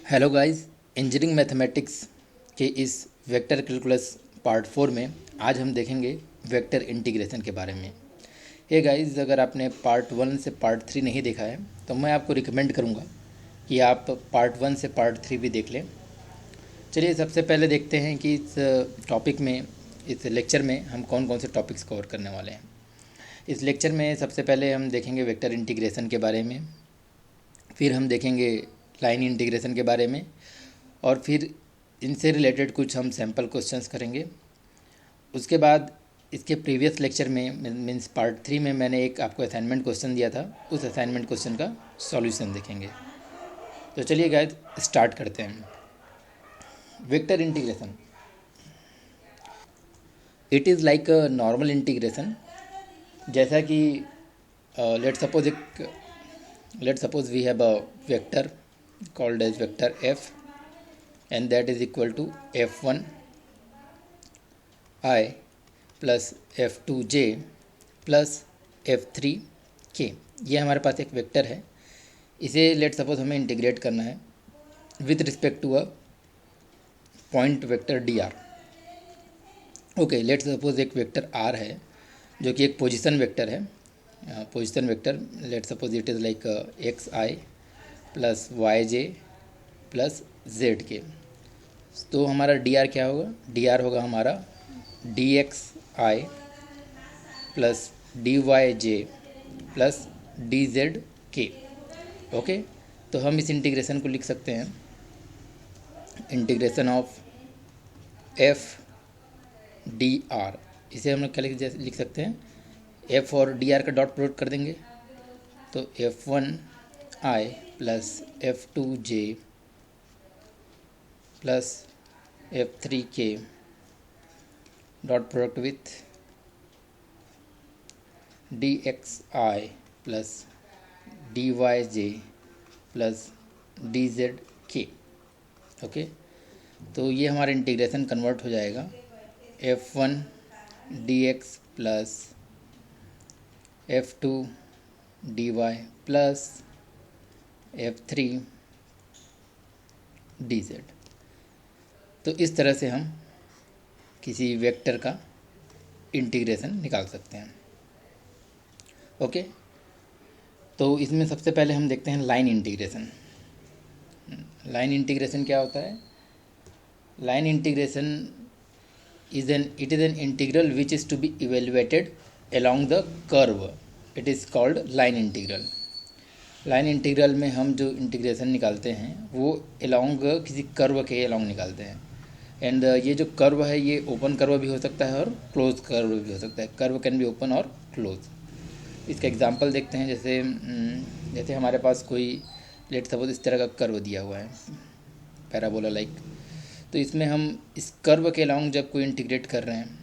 Hello guys, engineering mathematics के इस vector calculus part 4 में आज हम देखेंगे वेक्टर इंटीग्रेशन के बारे में। ये गाइस, अगर आपने पार्ट 1 से पार्ट 3 नहीं देखा है तो मैं आपको रिकमेंड करूँगा कि आप पार्ट 1 से पार्ट 3 भी देख लें। चलिए सबसे पहले देखते हैं कि इस टॉपिक में, इस लेक्चर में हम कौन कौन से टॉपिक्स कवर करने वाले हैं। इस लेक्चर में सबसे पहले हम देखेंगे वेक्टर इंटीग्रेशन के बारे में, फिर हम देखेंगे लाइन इंटीग्रेशन के बारे में, और फिर इनसे रिलेटेड कुछ हम सैम्पल क्वेश्चंस करेंगे। उसके बाद इसके प्रीवियस लेक्चर में मीन्स पार्ट 3 में मैंने एक आपको असाइनमेंट क्वेश्चन दिया था, उस असाइनमेंट क्वेश्चन का सॉल्यूशन देखेंगे। तो चलिए गाइस स्टार्ट करते हैं। Vector integration, it is like a normal integration. जैसा कि let suppose we have a vector called as vector f, and that is equal to f1 I plus f2 j plus f3 k। ये हमारे पास एक vector है। इसे let suppose हमें integrate करना है with respect to a point vector D R. Okay, let suppose एक vector R है जो कि एक पोजीशन वेक्टर है। Position vector, let suppose it is like X I plus Y J plus Z K. तो हमारा डी आर क्या होगा? डी आर होगा हमारा D x I plus D Y J plus D Z के। Okay, तो हम इस इंटीग्रेशन को लिख सकते हैं integration of F D R. इसे हम लोग क्या लिख सकते हैं? एफ और डी आर का डॉट प्रोडक्ट कर देंगे तो एफ वन आई प्लस एफ टू जे प्लस f3 के dot product with dxi plus dyj plus dzk। Okay, तो ये हमारा इंटीग्रेशन कन्वर्ट हो जाएगा f1 dx plus f2 dy plus f3 dz। तो इस तरह से हम किसी वेक्टर का इंटीग्रेशन निकाल सकते हैं। ओके, तो इसमें सबसे पहले हम देखते हैं लाइन इंटीग्रेशन। लाइन इंटीग्रेशन क्या होता है? Line integration is an integral which is to be evaluated along the curve. It is called line integral. Line integral में हम जो इंटीग्रेशन निकालते हैं वो अलोंग किसी कर्व के अलोंग निकालते हैं। एंड ये जो कर्व है ये ओपन कर्व भी हो सकता है और क्लोज कर्व भी हो सकता है। कर्व कैन बी ओपन और क्लोज। इसका एग्जांपल देखते हैं। जैसे हमारे पास कोई लेट सपोज इस तरह का कर्व दिया हुआ है, पैराबोला लाइक। तो इसमें हम इस कर्व के अलोंग जब कोई इंटीग्रेट कर रहे हैं,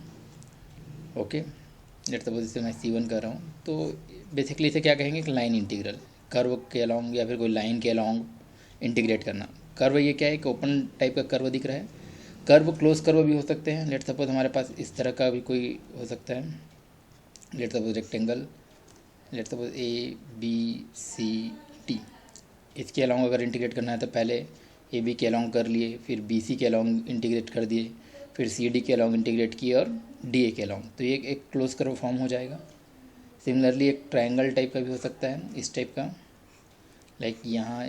ओके, लेट सपोज इसे मैं C1 कर रहा हूँ, तो बेसिकली इसे क्या कहेंगे कि लाइन इंटीग्रल। कर्व के अलोंग या फिर कोई लाइन के अलोंग इंटीग्रेट करना। कर्व ये क्या है कि ओपन टाइप का कर्व दिख रहा है। कर्व क्लोज कर्व भी हो सकते हैं। लेट सपोज हमारे पास इस तरह का भी कोई हो सकता है। Let suppose rectangle, let suppose ABCD। इसके अलोंग अगर इंटीग्रेट करना है तो पहले AB के अलोंग कर लिए, फिर BC के अलोंग इंटीग्रेट कर दिए, फिर CD के अलोंग इंटीग्रेट किए और DA के अलोंग। तो ये एक क्लोज कर्व फॉर्म हो जाएगा। सिमिलरली एक ट्रायंगल टाइप का भी हो सकता है, इस टाइप का, लाइक यहाँ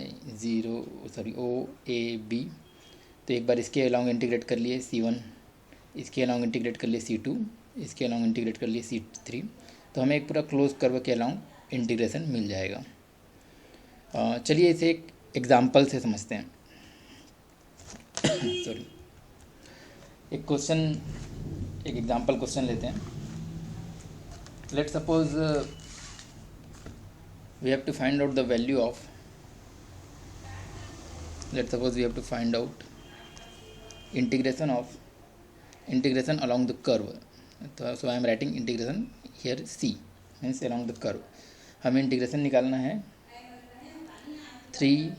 OAB। तो एक बार इसके अलोंग इंटीग्रेट कर लिए C1, इसके अलोंग इंटीग्रेट कर लिए C2, इसके अलोंग इंटीग्रेट कर लिए C3। तो हमें एक पूरा क्लोज कर्व के अलोंग इंटीग्रेशन मिल जाएगा। चलिए इसे एक एग्जांपल से समझते हैं। सॉरी, एक एग्जांपल क्वेश्चन लेते हैं। Let suppose we have to find out the value of, let suppose we have to find out integration along the curve। so I am writing integration here C means along the curve। हमें integration निकालना है 3xy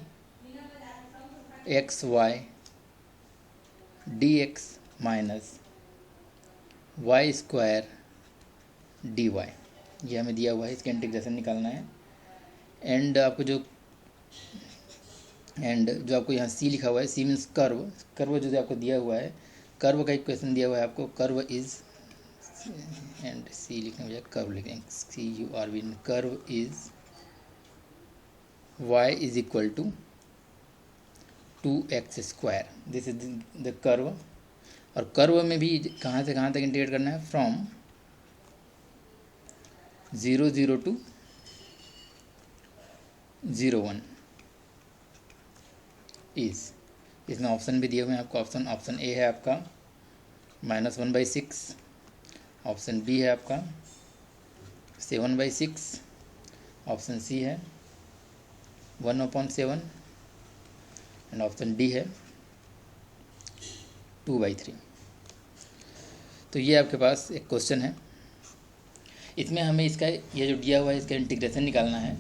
dx minus Y square dy। ये हमें दिया हुआ है, इसका integration निकालना है। एंड आपको जो एंड जो आपको यहाँ सी लिखा हुआ है, सी मीन्स कर्व, कर्व जो आपको दिया हुआ है, कर्व का इक्वेशन दिया हुआ है आपको, कर्व इज, एंड सी लिखने बजाय कर्व लिखेंगे, CURV, curve is y is equal to 2x², this is the curve. और कर्व में भी कहाँ से कहाँ तक इंटीग्रेट करना है, फ्रॉम 0 टू 0 1 इज, इसमें ऑप्शन भी दिए हुए हैं आपको, ऑप्शन ए है आपका -1/6, ऑप्शन बी है आपका 7/6, ऑप्शन सी है 1/7 एंड ऑप्शन डी है 2/3। तो ये आपके पास एक क्वेश्चन है, इसमें हमें इसका ये जो दिया हुआ है इसका इंटीग्रेशन निकालना है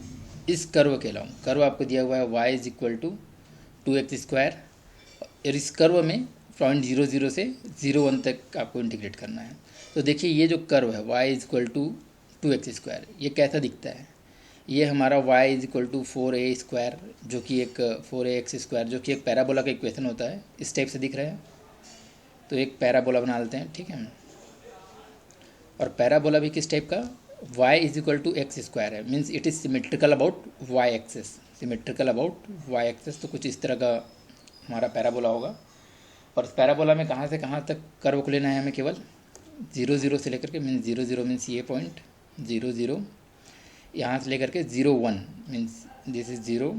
इस कर्व के अलावा। कर्व आपको दिया हुआ है y is equal to 2x², और इस कर्व में पॉइंट 0 से 0 1 तक आपको इंटीग्रेट करना है। तो देखिए ये जो कर्व है y is equal to 2x², ये कैसा दिखता है, ये हमारा y is equal to 4a² जो कि एक 4ax² जो कि एक पैराबोला का इक्वेशन होता है, इस टाइप से दिख रहा है। तो एक पैराबोला बना लेते हैं, ठीक है। और पैराबोला भी किस टाइप का, y is equal to x² है, means it is symmetrical about y axis, symmetrical about y axis. तो कुछ इस तरह का हमारा पैराबोला होगा। और इस पैराबोला में कहाँ से कहाँ तक कर्व को लेना है हमें, केवल 0 से लेकर के, मीन्स 0 मीन्स ये पॉइंट 0 यहाँ से लेकर के 0 1 मीन्स दिस इज 0,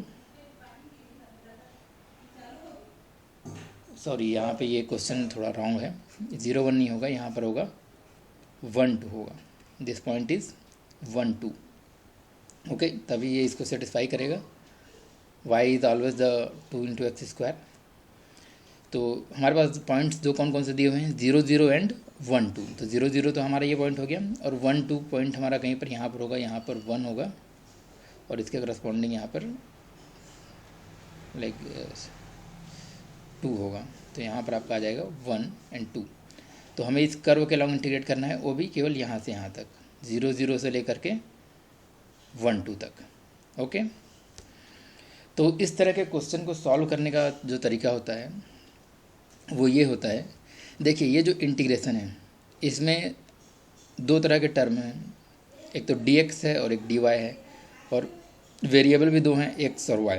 सॉरी यहाँ पे ये क्वेश्चन थोड़ा रॉन्ग है, 0 1 नहीं होगा, यहाँ पर होगा 1 2 होगा, दिस पॉइंट इज 1 2, ओके, तभी ये इसको सेटिस्फाई करेगा। y is always the 2 × x²। तो हमारे पास पॉइंट्स दो कौन कौन से दिए हुए हैं, 0 0 एंड 1 2। तो 0 0 तो हमारा ये पॉइंट हो गया, और 1 2 पॉइंट हमारा कहीं पर यहाँ पर होगा, यहाँ पर 1 होगा, और इसके करस्पॉन्डिंग यहाँ पर लाइक 2 होगा। तो यहाँ पर आपका आ जाएगा 1 एंड 2। तो हमें इस कर्व के लॉन्ग इंटीग्रेट करना है, वो भी केवल यहाँ से यहाँ तक, 0 0 से लेकर के 1 2 तक, ओके। तो इस तरह के क्वेश्चन को सॉल्व करने का जो तरीका होता है वो ये होता है, देखिए ये जो इंटीग्रेशन है इसमें दो तरह के टर्म हैं, एक तो dx है और एक dy है, और वेरिएबल भी दो हैं, x और y।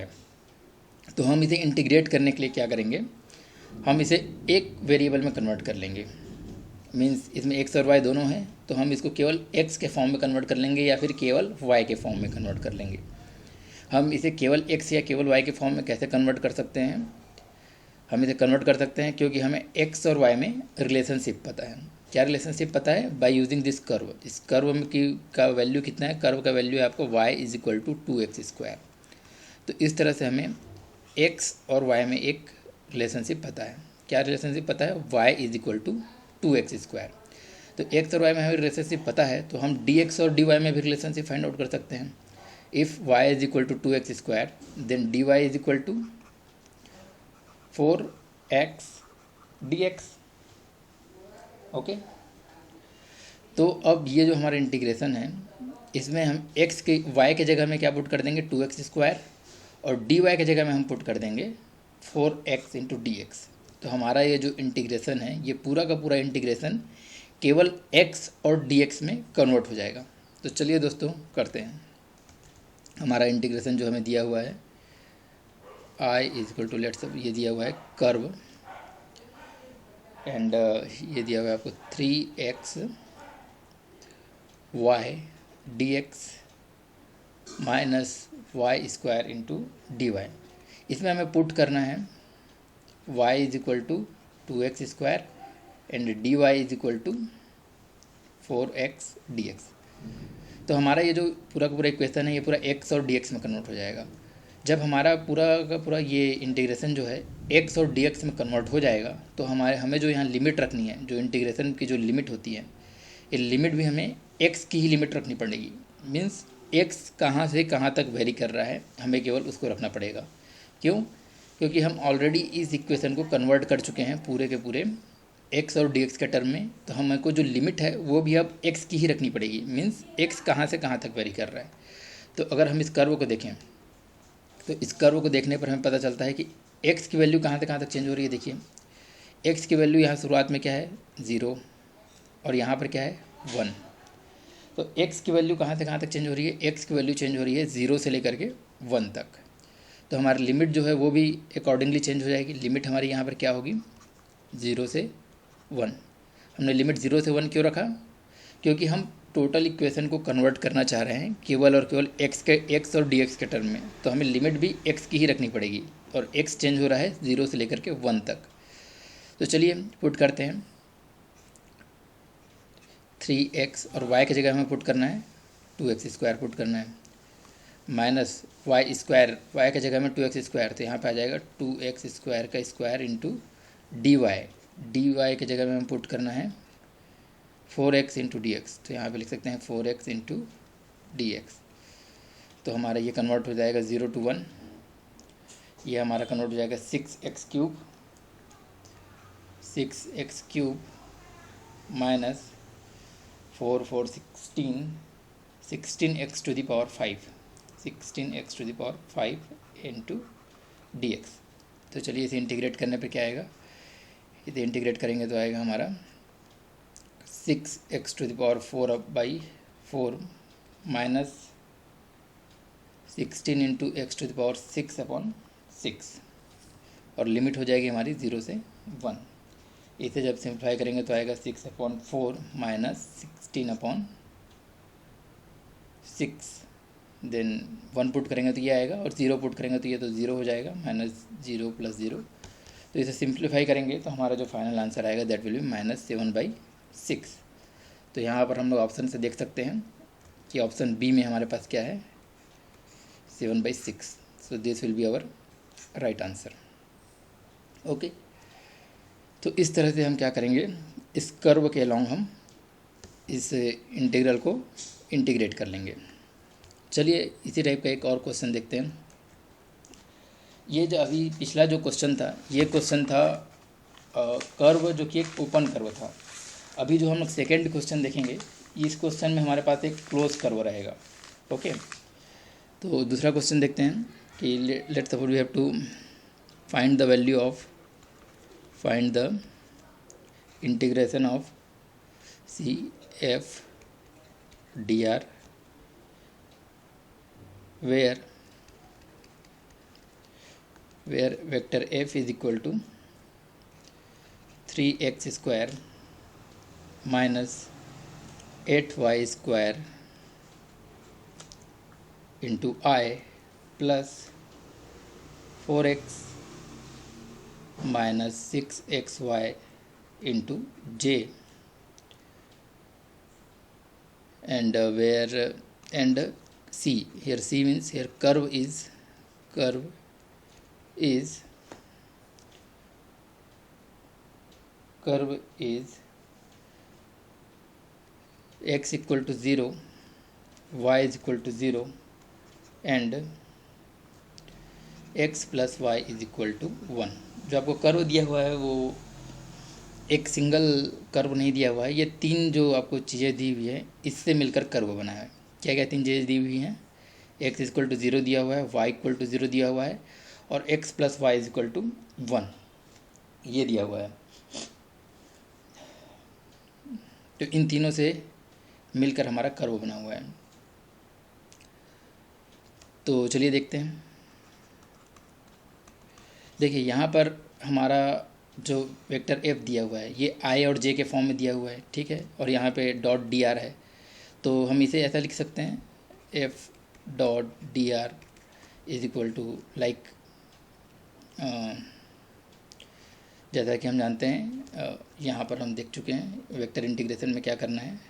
तो हम इसे इंटीग्रेट करने के लिए क्या करेंगे, हम इसे एक वेरिएबल में कन्वर्ट कर लेंगे, मीन्स इसमें x और y दोनों हैं, तो हम इसको केवल x के फॉर्म में कन्वर्ट कर लेंगे या फिर केवल y के फॉर्म में कन्वर्ट कर लेंगे। हम इसे केवल x या केवल y के फॉर्म में कैसे कन्वर्ट कर सकते हैं, हम इसे कन्वर्ट कर सकते हैं क्योंकि हमें x और y में रिलेशनशिप पता है। क्या रिलेशनशिप पता है, बाय यूजिंग दिस कर्व। इस कर्व में का वैल्यू कितना है, कर्व का वैल्यू है आपको y is equal to 2x²। तो इस तरह से हमें x और y में एक रिलेशनशिप पता है। क्या रिलेशनशिप पता है, y is equal to 2x²। तो x और y में हमें रिलेशनशिप पता है, तो हम dx और dy में भी रिलेशनशिप फाइंड आउट कर सकते हैं। If y is equal to 2x², then dy is equal to 4x dx, okay. तो अब ये जो हमारा इंटीग्रेशन है इसमें हम x के y के जगह में क्या पुट कर देंगे, 2x², और dy के जगह में हम पुट कर देंगे 4x × dx। तो हमारा ये जो इंटीग्रेशन है ये पूरा का पूरा इंटीग्रेशन केवल x और dx में कन्वर्ट हो जाएगा। तो चलिए दोस्तों करते हैं। हमारा इंटीग्रेशन जो हमें दिया हुआ है i is equal to, let's ये दिया हुआ है कर्व, एंड ये दिया हुआ है आपको 3x y dx -y² × dy। इसमें हमें पुट करना है y is equal to 2x² and dy is equal to 4x dx। तो हमारा ये जो पूरा का पूरा इक्वेशन है ये पूरा x और dx में कन्वर्ट हो जाएगा। जब हमारा पूरा का पूरा ये इंटीग्रेशन जो है x और dx में कन्वर्ट हो जाएगा, तो हमें जो यहाँ लिमिट रखनी है, जो इंटीग्रेशन की जो लिमिट होती है, ये लिमिट भी हमें x की ही लिमिट रखनी पड़ेगी। मीन्स x कहाँ से कहाँ तक वेरी कर रहा है, हमें केवल उसको रखना पड़ेगा। क्यों, क्योंकि हम ऑलरेडी इस इक्वेशन को कन्वर्ट कर चुके हैं पूरे के पूरे x और dx के टर्म में। तो हमको जो लिमिट है वो भी अब x की ही रखनी पड़ेगी। मीन्स x कहाँ से कहाँ तक वेरी कर रहा है। तो अगर हम इस कर्व को देखें, तो इस कर्व को देखने पर हमें पता चलता है कि एक्स की वैल्यू कहाँ तक चेंज हो रही है। देखिए एक्स की वैल्यू यहाँ शुरुआत में क्या है 0 और यहाँ पर क्या है 1। तो एक्स की वैल्यू कहाँ तक चेंज हो रही है, एक्स की वैल्यू चेंज हो रही है 0 से लेकर के 1 तक। तो हमारी लिमिट जो है वो भी अकॉर्डिंगली चेंज हो जाएगी। लिमिट हमारी यहाँ पर क्या होगी 0 से 1। हमने लिमिट 0 से 1 क्यों रखा, क्योंकि हम टोटल इक्वेशन को कन्वर्ट करना चाह रहे हैं केवल और केवल एक्स और डी एक्स के टर्म में। तो हमें लिमिट भी एक्स की ही रखनी पड़ेगी और एक्स चेंज हो रहा है 0 से लेकर के 1 तक। तो चलिए पुट करते हैं 3x और y की जगह हमें पुट करना है 2x² पुट करना है माइनस y² y की जगह में 2x²। तो यहाँ पे आ जाएगा 2x² का स्क्वायर इंटू dy की जगह में हमें पुट करना है 4x इंटू dx। तो यहाँ पे लिख सकते हैं 4x इंटू dx। तो हमारा ये कन्वर्ट हो जाएगा 0 to 1। ये हमारा कन्वर्ट हो जाएगा 6x³ minus 4 4 16x to the power 5 into dx। तो चलिए इसे इंटीग्रेट करने पे क्या आएगा, इसे इंटीग्रेट करेंगे तो आएगा हमारा 6x to the power 4/4 minus 16 into X to the power 6/6 और लिमिट हो जाएगी हमारी 0 से 1। इसे जब सिंप्लीफाई करेंगे तो आएगा 6/4 माइनस 16/6। देन 1 पुट करेंगे तो ये आएगा और 0 पुट करेंगे तो ये तो 0 हो जाएगा, माइनस 0 + 0। तो इसे सिंप्लीफाई करेंगे तो हमारा जो फाइनल आंसर आएगा दैट विल बी -7/6। तो यहाँ पर हम लोग ऑप्शन से देख सकते हैं कि ऑप्शन बी में हमारे पास क्या है 7/6। So this will be our right answer. Okay, तो इस तरह से हम क्या करेंगे, इस कर्व के अलॉन्ग हम इस इंटीग्रल को इंटीग्रेट कर लेंगे। चलिए इसी टाइप का एक और क्वेश्चन देखते हैं। ये जो अभी पिछला जो क्वेश्चन था, ये क्वेश्चन था कर्व जो कि एक ओपन कर्व था। अभी जो हम लोग सेकेंड क्वेश्चन देखेंगे, इस क्वेश्चन में हमारे पास एक क्लोज कर्व रहेगा। ओके, तो दूसरा क्वेश्चन देखते हैं कि let's suppose we have to find the value of find the integration of CF dr where vector f is equal to 3x² minus 8y² into I plus 4x minus 6xy into j and where and c, here c means here curve is x equal to 0, y is equal to 0 and x plus y is equal to 1। जो आपको curve दिया हुआ है वो एक single curve नहीं दिया हुआ है, ये तीन जो आपको चीज़ें दी हुई है इससे मिलकर कर्व बना है। क्या क्या तीन चीज़ें दी हुई हैं, x इक्वल टू 0 दिया हुआ है, y इक्वल टू 0 दिया हुआ है और x plus Y is equal to 1 ये दिया हुआ है। तो इन तीनों से मिलकर हमारा कर्व बना हुआ है। तो चलिए देखते हैं। देखिए यहाँ पर हमारा जो वेक्टर f दिया हुआ है ये i और j के फॉर्म में दिया हुआ है, ठीक है, और यहाँ पे डॉट dr है। तो हम इसे ऐसा लिख सकते हैं f dot dr is equal to like, जैसा कि हम जानते हैं यहाँ पर हम देख चुके हैं वेक्टर इंटीग्रेशन में क्या करना है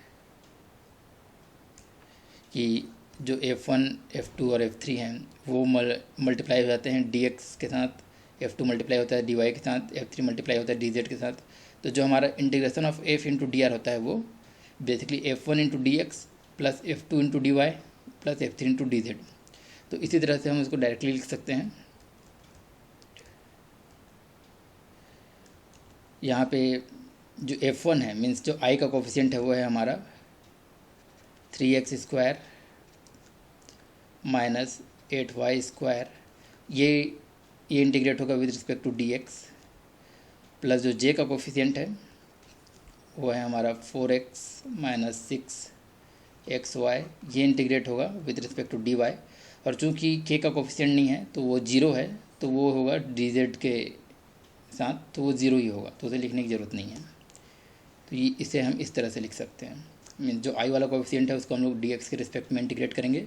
कि जो f1 f2 और f3 हैं वो मल्टीप्लाई हो जाते हैं dx के साथ, f2 मल्टीप्लाई होता है dy के साथ, f3 मल्टीप्लाई होता है dz के साथ। तो जो हमारा integration of f into dr होता है वो basically f1 into dx plus f2 into dy plus f3 into dz। तो इसी तरह से हम इसको डायरेक्टली लिख सकते हैं। यहाँ पे जो f1 है मीन्स जो i का कोफिशिएंट है वो है हमारा 3x² माइनस 8y² ये इंटीग्रेट होगा with respect to D X, plus जो जे का कोफिशिएंट है वो है हमारा 4x माइनस 6xy, ये इंटीग्रेट होगा with respect to D Y. और चूंकि k का कोफिशिएंट नहीं है तो वो जीरो है, तो वो होगा डी जेड के साथ, तो वो ज़ीरो ही होगा, तो उसे लिखने की ज़रूरत नहीं है। तो ये इसे हम इस तरह से लिख सकते हैं, मीन जो i वाला कोफिशिएंट है उसको हम लोग dx के रिस्पेक्ट में इंटीग्रेट करेंगे,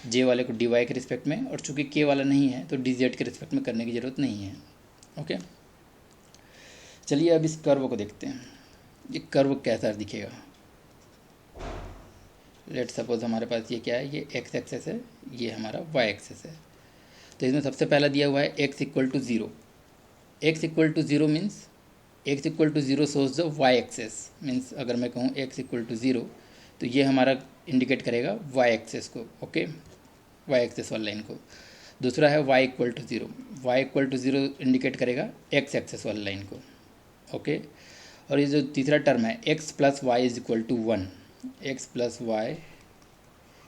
j वाले को dy के रिस्पेक्ट में, और चूंकि k वाला नहीं है तो dz के रिस्पेक्ट में करने की ज़रूरत नहीं है। ओके, चलिए अब इस कर्व को देखते हैं, ये कर्व कैसा दिखेगा। लेट सपोज हमारे पास ये क्या है, ये x एक्सेस है, ये हमारा y एक्सेस है। तो इसमें सबसे पहला दिया हुआ है x equal to zero. x equal to zero means x equal to zero shows the y axis, means अगर मैं कहूँ x इक्वल टू ज़ीरो तो ये हमारा इंडिकेट करेगा y एक्सेस को। ओके, y एक्सेस वाली लाइन को। दूसरा है y equal to zero, y equal to zero indicate करेगा x एक्सेस वाली लाइन को। ओके, और ये जो तीसरा टर्म है x plus Y is equal to one, X plus Y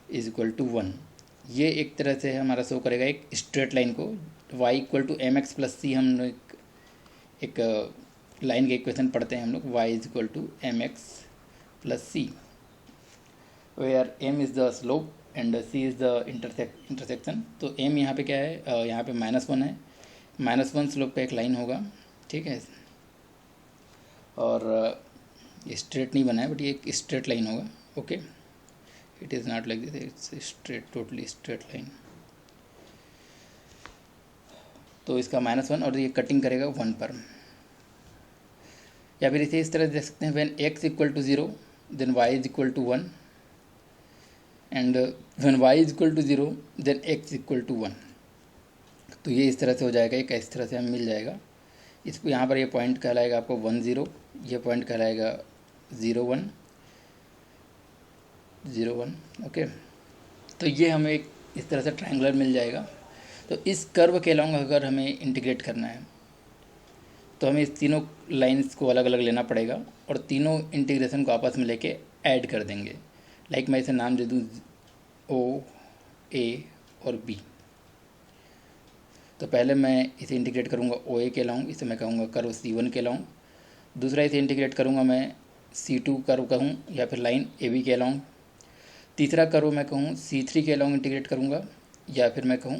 is equal to one, ये एक तरह से हमारा शो करेगा एक स्ट्रेट लाइन को। y equal to M X plus C, हम लोग एक लाइन के इक्वेशन पढ़ते हैं हम लोग, y is equal to M X plus C, where m is the slope and c is the intersection. तो m यहाँ पे क्या है, यहाँ पे -1 है, -1 स्लोप पे एक लाइन होगा, ठीक है। और ये स्ट्रेट नहीं बना है बट ये एक स्ट्रेट लाइन होगा। Okay, it is not like this, it's straight, totally straight line. तो इसका -1 और ये कटिंग करेगा 1 पर, या फिर इसे इस तरह देख सकते हैं, when x equal to zero then y is equal to 1 and when y is equal to zero then x equal to 1। तो ये इस तरह से हो जाएगा, एक इस तरह से हमें मिल जाएगा। इसको यहाँ पर ये पॉइंट कहलाएगा आपको 1 0, ये पॉइंट कहलाएगा 0 1 0 1। ओके, तो ये हमें एक इस तरह से ट्रायंगुलर मिल जाएगा। तो इस कर्व के अलॉन्ग अगर हमें इंटीग्रेट करना है तो हमें इस तीनों लाइंस को अलग अलग लेना पड़ेगा और तीनों इंटीग्रेशन को आपस में लेके ऐड कर देंगे। लाइक मैं इसे नाम दे दूँ O, A और B। तो पहले मैं इसे इंटीग्रेट करूँगा OA के अलॉन्ग, इसे मैं कहूँगा कर्व C1 के अलॉन्ग। दूसरा इसे इंटीग्रेट करूँगा मैं C2 कर्व कहूँ या फिर लाइन AB के अलॉन्ग। तीसरा कर्व मैं कहूँ C3 के अलॉन्ग इंटीग्रेट करूँगा या फिर मैं कहूँ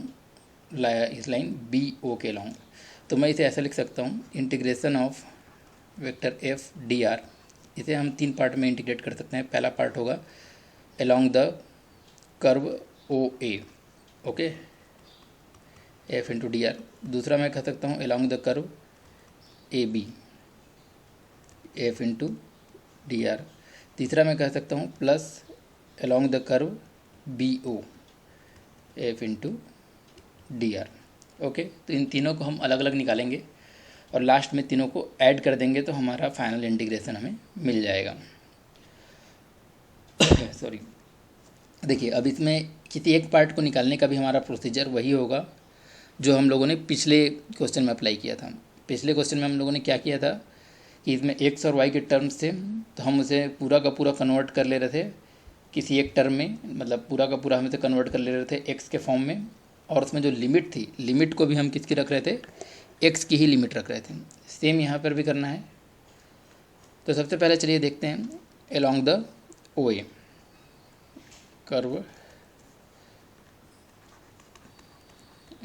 इस लाइन BO के अलॉन्ग। तो मैं इसे ऐसा लिख सकता हूँ, integration of vector F dr, इसे हम 3 पार्ट में इंटीग्रेट कर सकते हैं। पहला पार्ट होगा along the curve OA, okay, F into D R. दूसरा मैं कह सकता हूँ along the curve AB, F into D R. तीसरा मैं कह सकता हूँ plus along the curve BO, F into D R. Okay, तो इन तीनों को हम अलग अलग निकालेंगे और लास्ट में तीनों को ऐड कर देंगे तो हमारा फाइनल इंटीग्रेशन हमें मिल जाएगा। सॉरी, देखिए अब इसमें किसी एक पार्ट को निकालने का भी हमारा प्रोसीजर वही होगा जो हम लोगों ने पिछले क्वेश्चन में अप्लाई किया था। पिछले क्वेश्चन में हम लोगों ने क्या किया था कि इसमें x और y के टर्म्स थे, तो हम उसे पूरा का पूरा कन्वर्ट कर ले रहे थे किसी एक टर्म में, मतलब पूरा का पूरा हम इसे कन्वर्ट कर ले रहे थे x के फॉर्म में, और उसमें जो लिमिट थी, लिमिट को भी हम किसकी रख रहे थे, x की ही लिमिट रख रहे थे। सेम यहाँ पर भी करना है। तो सबसे पहले चलिए देखते हैं along the OA curve,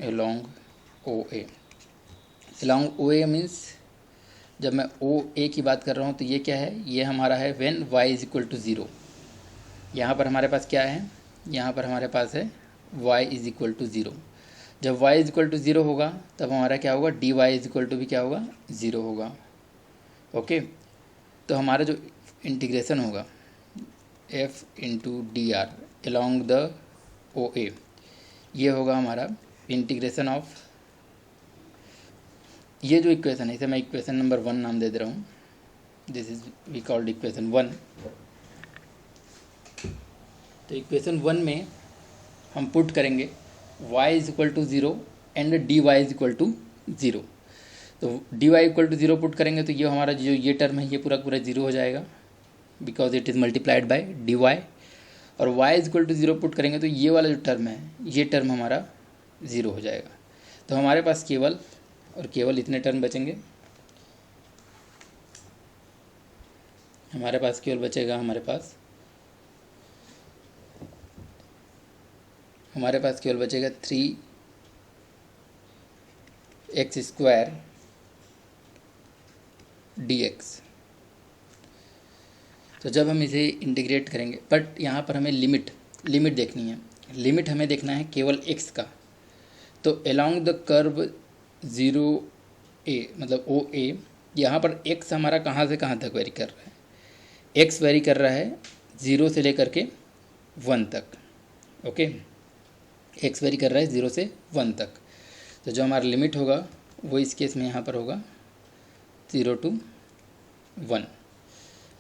along OA। along OA means जब मैं OA की बात कर रहा हूँ तो ये क्या है, ये हमारा है when y is equal to zero. यहाँ पर हमारे पास क्या है, यहाँ पर हमारे पास है y is equal to zero. जब y is equal to zero होगा तब हमारा क्या होगा, dy इज इक्वल टू भी क्या होगा, ज़ीरो होगा। ओके, तो हमारा जो इंटीग्रेशन होगा f into D R along the OA, ये होगा हमारा इंटीग्रेशन ऑफ, ये जो इक्वेशन है इसे मैं इक्वेशन नंबर 1 नाम दे रहा हूँ, this is we called equation 1। तो इक्वेशन 1 में हम पुट करेंगे y is equal to zero and dy is equal to zero. तो dy equal to zero put करेंगे तो ये हमारा जो ये टर्म है ये पूरा पूरा ज़ीरो हो जाएगा because it is multiplied by dy, और y is equal to zero put करेंगे तो ये वाला जो टर्म है ये टर्म हमारा ज़ीरो हो जाएगा। तो हमारे पास केवल और केवल इतने टर्म बचेंगे। हमारे पास केवल बचेगा हमारे पास केवल बचेगा 3x² dx। तो जब हम इसे इंटीग्रेट करेंगे, बट यहाँ पर हमें लिमिट देखनी है। लिमिट हमें देखना है केवल x का। तो अलोंग द कर्व 0a मतलब OA, यहाँ पर x हमारा कहाँ से कहाँ तक वेरी कर रहा है? x वेरी कर रहा है 0 से लेकर के 1 तक। ओके, x वेरी कर रहा है 0 से 1 तक। तो जो हमारा लिमिट होगा वो इस केस में यहाँ पर होगा 0 to 1।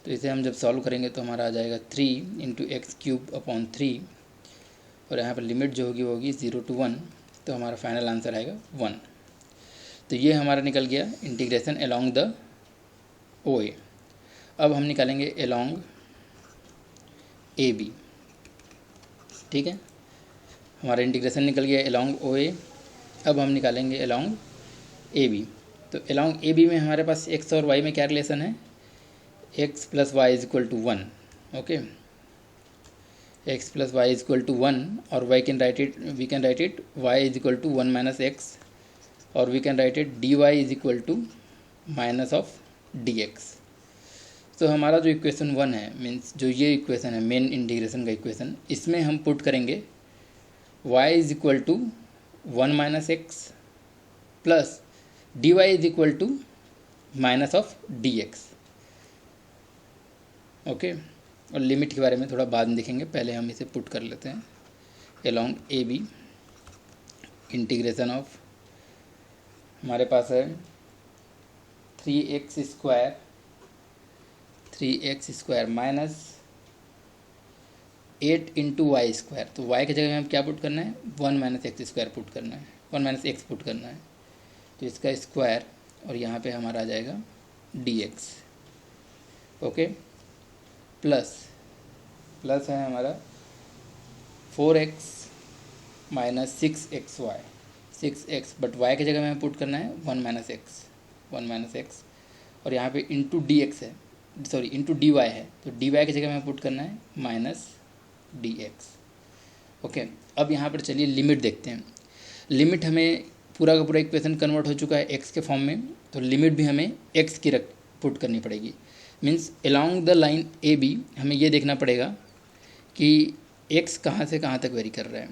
तो इसे हम जब सॉल्व करेंगे तो हमारा आ जाएगा 3 × x³ 3, और यहाँ पर लिमिट जो होगी वो होगी 0 to 1। तो हमारा फाइनल आंसर आएगा 1। तो ये हमारा निकल गया इंटीग्रेशन अलोंग द OA। अब हम निकालेंगे अलोंग AB। ठीक है, हमारा इंटीग्रेशन निकल गया अलोंग OA। अब हम निकालेंगे अलोंग AB। तो अलोंग AB में हमारे पास x और y में क्या रिलेशन है? x + y = 1। Okay, x + y = 1, और we can write it y = 1 - x, और we can write it dy - dx। तो हमारा जो इक्वेशन 1 है, मीन्स जो ये इक्वेशन है मेन इंटीग्रेशन का इक्वेशन, इसमें हम पुट करेंगे y = 1 - x plus dy - dx। Okay, और लिमिट के बारे में थोड़ा बाद में देखेंगे, पहले हम इसे पुट कर लेते हैं। अलोंग AB इंटीग्रेशन ऑफ हमारे पास है 3x² माइनस 8 × y²। तो y की जगह में क्या पुट करना है? 1 - x² पुट करना है, 1 - x पुट करना है। तो इसका स्क्वायर, और यहाँ पे हमारा आ जाएगा dx। ओके, प्लस है हमारा 4x - 6xy 6x, but y की जगह में पुट करना है 1 - x, और यहाँ पे इंटू dx है, सॉरी इंटू dy है। तो dy की जगह में पुट करना है -dx। ओके, अब यहाँ पर चलिए लिमिट देखते हैं। लिमिट हमें पूरा का पूरा इक्वेशन कन्वर्ट हो चुका है x के फॉर्म में, तो लिमिट भी हमें x की पुट करनी पड़ेगी। Means along the line AB हमें ये देखना पड़ेगा कि x कहाँ से कहाँ तक वेरी कर रहा है।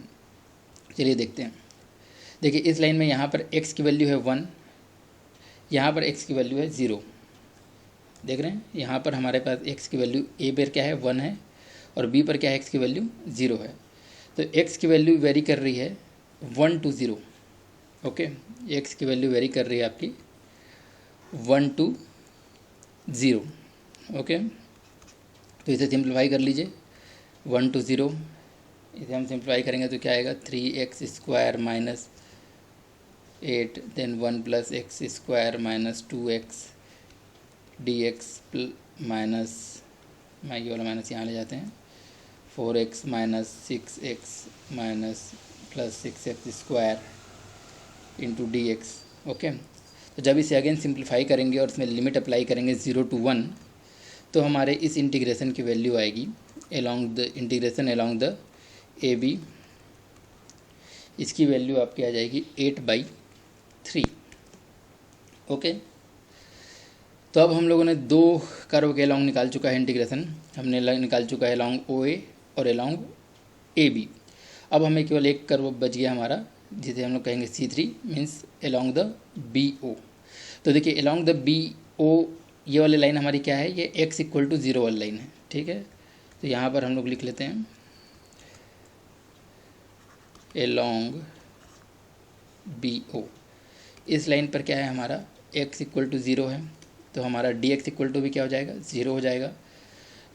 चलिए देखते हैं। देखिए इस लाइन में यहाँ पर x की वैल्यू है 1, यहाँ पर x की वैल्यू है 0। देख रहे हैं, यहाँ पर हमारे पास x की वैल्यू A पर क्या है 1 है, और B पर क्या है x की वैल्यू 0 है। तो x की वैल्यू वेरी कर रही है 1 to 0। ओके, x की वैल्यू वेरी कर रही है आपकी 1 to 0। ओके, तो इसे सिंप्लीफाई कर लीजिए 1 to 0। इसे हम सिंप्लीफाई करेंगे तो क्या आएगा? 3x² minus 8 then 1 + x² - 2x dx minus, मैं ये वाला माइनस यहाँ ले जाते हैं, 4x - 6x plus 6x² into dx। Okay, तो जब इसे अगेन सिंप्लीफाई करेंगे और इसमें लिमिट अप्लाई करेंगे 0 to 1, तो हमारे इस इंटीग्रेशन की वैल्यू आएगी अलोंग द AB। इसकी वैल्यू आपकी आ जाएगी 8/3। ओके, तो अब हम लोगों ने 2 कर्व के अलोंग निकाल चुका है इंटीग्रेशन, हमने निकाल चुका है अलोंग OA और अलोंग AB। अब हमें केवल एक कर्व बच गया हमारा, जिसे हम लोग कहेंगे C3, means along the BO। तो देखिए अलोंग द BO ये वाली लाइन हमारी क्या है? ये x = 0 वाली लाइन है। ठीक है, तो यहाँ पर हम लोग लिख लेते हैं अलोंग BO। इस लाइन पर क्या है हमारा? x = 0 है, तो हमारा dx = भी क्या हो जाएगा? 0 हो जाएगा।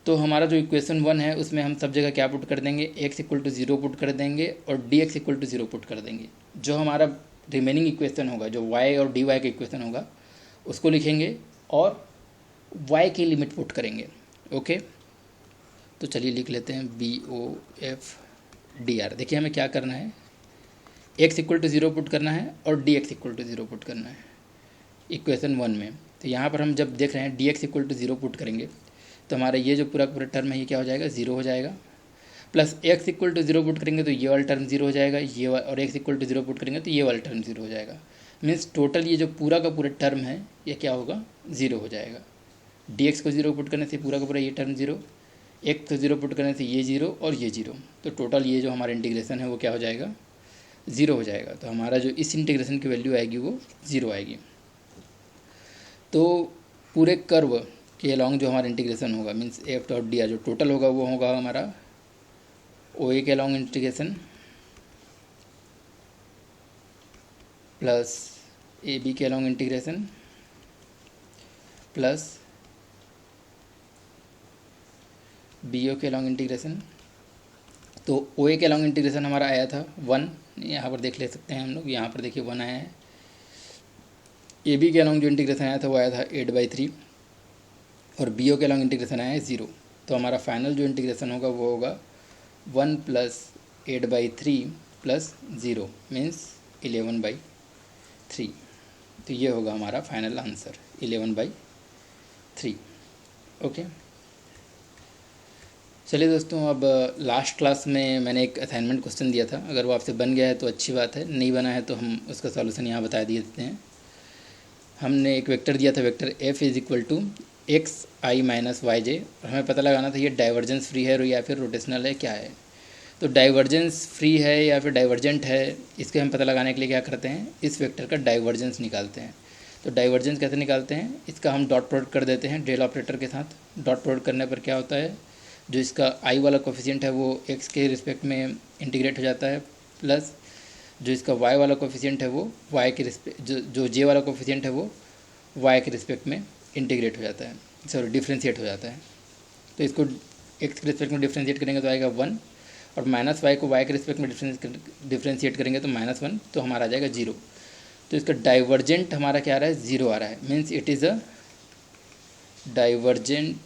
तो हमारा जो इक्वेशन 1 है उसमें हम सब जगह क्या पुट कर देंगे? x = 0 पुट कर देंगे और dx = 0 पुट कर देंगे। जो हमारा रिमेनिंग इक्वेशन होगा, जो y और dy का इक्वेशन होगा, उसको लिखेंगे और y की लिमिट पुट करेंगे। ओके, तो चलिए लिख लेते हैं BOF dr। देखिए हमें क्या करना है, x इक्वल टू 0 पुट करना है और dx इक्वल टू 0 पुट करना है इक्वेशन 1 में। तो यहाँ पर हम जब देख रहे हैं dx इक्वल टू 0 पुट करेंगे तो हमारा ये जो पूरा टर्म है ये क्या हो जाएगा, 0 हो जाएगा। Plus x equal to 0 put करेंगे तो ये वाला टर्म 0 हो जाएगा, और x इक्वल टू 0 पुट करेंगे तो ये वाला टर्म 0 हो जाएगा। मीन्स टोटल ये जो पूरा का पूरा टर्म है ये क्या होगा, 0 हो जाएगा। dx को 0 पुट करने से पूरा का पूरा ये टर्म 0, x को 0 पुट करने से ये 0 और ये 0, तो टोटल ये जो हमारा इंटीग्रेशन है वो क्या हो जाएगा, 0 हो जाएगा। तो हमारा जो इस इंटीग्रेशन की वैल्यू आएगी वो 0 आएगी। तो पूरे कर्व के अलॉन्ग जो हमारा इंटीग्रेशन होगा means F dot D R जो टोटल होगा वो होगा हमारा ओ ए के along integration plus A B के along integration plus B O के अलॉन्ग इंटीग्रेशन। तो ओ ए के अलॉन्ग इंटीग्रेशन हमारा आया था 1, यहाँ पर देख ले सकते हैं हम लोग, यहाँ पर देखिए 1 आया है। ए बी के अलॉन्ग जो इंटीग्रेशन आया था वो आया था 8/3 और बी ओ के अलॉन्ग इंटीग्रेशन आया है 0। तो हमारा फाइनल जो इंटीग्रेशन होगा वो होगा 1 + 8/3 + 0 मीन्स 11/3। तो ये होगा हमारा फाइनल आंसर 11/3। ओके, चलिए दोस्तों, अब लास्ट क्लास में मैंने एक असाइनमेंट क्वेश्चन दिया था, अगर वो आपसे बन गया है तो अच्छी बात है, नहीं बना है तो हम उसका सॉल्यूशन यहाँ बता दिए देते हैं। हमने एक वेक्टर दिया था, वेक्टर f = xi - yj, और हमें पता लगाना था ये डाइवर्जेंस फ्री है या फिर रोटेशनल है, क्या है। तो डाइवर्जेंस फ्री है या फिर डाइवर्जेंट है, इसके हम पता लगाने के लिए क्या करते हैं, इस वेक्टर का डाइवर्जेंस निकालते हैं। तो डाइवर्जेंस कैसे निकालते हैं, इसका हम डॉट प्रोडक्ट कर देते हैं डेल ऑपरेटर के साथ। डॉट प्रोडक्ट करने पर क्या होता है, जो इसका i वाला कोफिशिएंट है वो x के रिस्पेक्ट में इंटीग्रेट हो जाता है, प्लस जो इसका y वाला कोफिशिएंट है वो y के रिस्पेक्ट, जो j वाला कोफिशिएंट है वो y के रिस्पेक्ट में इंटीग्रेट हो जाता है, सॉरी डिफ्रेंशिएट हो जाता है। तो इसको x के रिस्पेक्ट में डिफ्रेंशिएट करेंगे तो आएगा 1, और माइनस y को y के रिस्पेक्ट में डिफ्रेंशिएट करेंगे तो -1, तो हमारा आ जाएगा 0। तो इसका डाइवर्जेंट हमारा क्या आ रहा है, 0 आ रहा है, means it is a divergent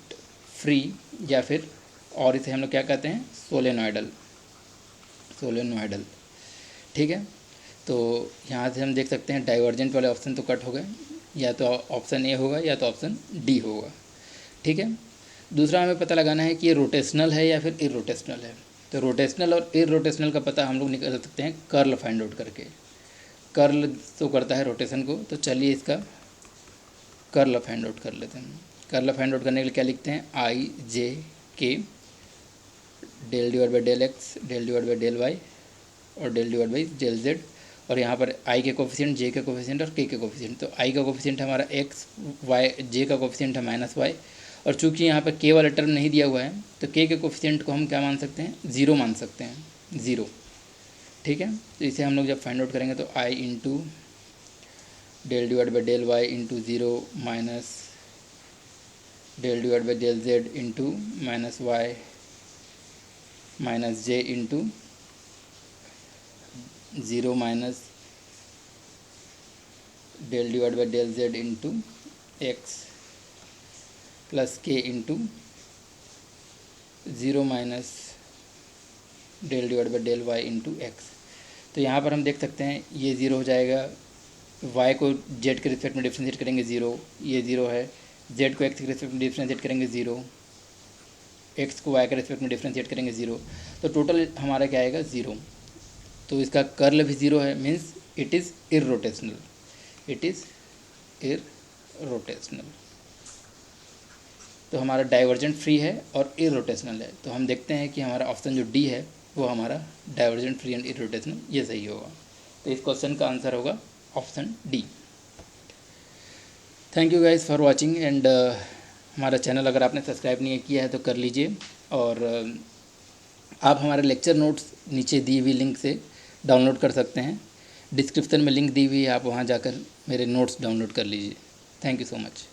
free, या फिर और इसे हम लोग क्या कहते हैं, सोलेनॉइडल। ठीक है, तो यहाँ से हम देख सकते हैं डाइवर्जेंट वाले ऑप्शन तो कट हो गए, या तो ऑप्शन ए होगा या तो ऑप्शन डी होगा। ठीक है, दूसरा हमें पता लगाना है कि ये रोटेशनल है या फिर इरोटेशनल है। तो रोटेशनल और इरोटेशनल का पता हम लोग निकाल सकते हैं कर्ल फाइंड आउट करके। कर्ल तो करता है रोटेशन को, तो चलिए इसका कर्ल फाइंड आउट कर लेते हैं। कर्ल फाइंड आउट करने के लिए क्या लिखते हैं, आई जे के del/del x del/del y और del/del z, और यहाँ पर i के कोफिशिएंट, j के कोफिशिएंट और k के कोफिशिएंट। तो i का कोफिशिएंट हमारा x, y, j का कोफिशिएंट है -y, और चूंकि यहाँ पर k वाला टर्म नहीं दिया हुआ है तो k के कोफिशिएंट को हम क्या मान सकते हैं, 0 मान सकते हैं, 0। ठीक है, तो इसे हम लोग जब फाइंड आउट करेंगे तो i × del/del y × 0 minus del/del z × -y minus j × 0 minus del/del z × x plus k × 0 minus del/del y × x। तो यहाँ पर हम देख सकते हैं ये 0 हो जाएगा, y को z के रिस्पेक्ट में डिफ्रेंशिएट करेंगे 0, ये 0 है, z को x के रिस्पेक्ट में डिफ्रेंशिएट करेंगे 0, x को y के रिस्पेक्ट में डिफ्रेंशिएट करेंगे 0, तो टोटल हमारा क्या आएगा, 0। तो इसका कर्ल भी 0 है, मीन्स इट इज़ इरोटेशनल, तो हमारा डाइवर्जेंट फ्री है और इरोटेशनल है। तो हम देखते हैं कि हमारा ऑप्शन जो डी है वो हमारा डाइवर्जेंट फ्री एंड इरोटेशनल, ये सही होगा। तो इस क्वेश्चन का आंसर होगा option D. Thank you guys for watching, and हमारा चैनल अगर आपने सब्सक्राइब नहीं किया है तो कर लीजिए, और आप हमारे लेक्चर नोट्स नीचे दी हुई लिंक से डाउनलोड कर सकते हैं। डिस्क्रिप्शन में लिंक दी हुई है, आप वहाँ जाकर मेरे नोट्स डाउनलोड कर लीजिए। Thank you so much.